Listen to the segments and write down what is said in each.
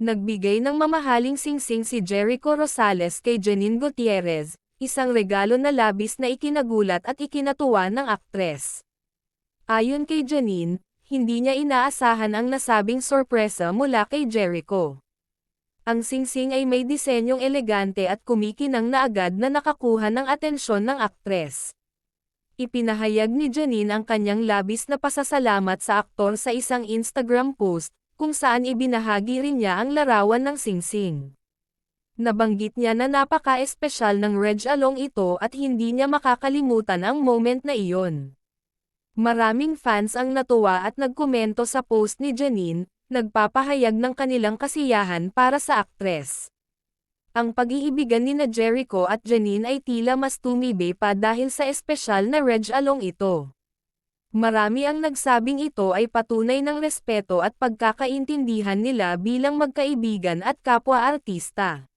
Nagbigay ng mamahaling singsing si Jericho Rosales kay Janine Gutierrez, isang regalo na labis na ikinagulat at ikinatuwa ng aktres. Ayon kay Janine, hindi niya inaasahan ang nasabing sorpresa mula kay Jericho. Ang singsing ay may disenyong elegante at kumikinang na agad na nakakuha ng atensyon ng aktres. Ipinahayag ni Janine ang kanyang labis na pasasalamat sa aktor sa isang Instagram post, kung saan ibinahagi rin niya ang larawan ng singsing. Nabanggit niya na napaka-espesyal ng Reg Along ito at hindi niya makakalimutan ang moment na iyon. Maraming fans ang natuwa at nagkomento sa post ni Janine, nagpapahayag ng kanilang kasiyahan para sa aktres. Ang pag-iibigan nina Jericho at Janine ay tila mas tumibe pa dahil sa espesyal na Reg Along ito. Marami ang nagsabing ito ay patunay ng respeto at pagkakaintindihan nila bilang magkaibigan at kapwa-artista.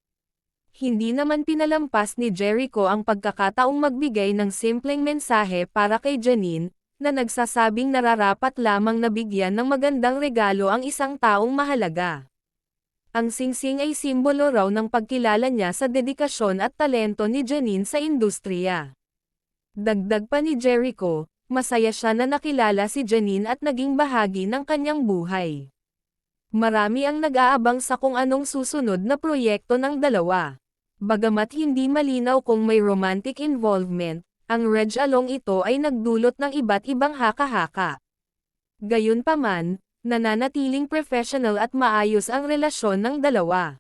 Hindi naman pinalampas ni Jericho ang pagkakataong magbigay ng simpleng mensahe para kay Janine, na nagsasabing nararapat lamang nabigyan ng magandang regalo ang isang taong mahalaga. Ang singsing ay simbolo raw ng pagkilala niya sa dedikasyon at talento ni Janine sa industriya. Dagdag pa ni Jericho, masaya siya na nakilala si Janine at naging bahagi ng kanyang buhay. Marami ang nag-aabang sa kung anong susunod na proyekto ng dalawa. Bagamat hindi malinaw kung may romantic involvement, ang Reg Along ito ay nagdulot ng iba't ibang haka-haka. Gayunpaman, nananatiling professional at maayos ang relasyon ng dalawa.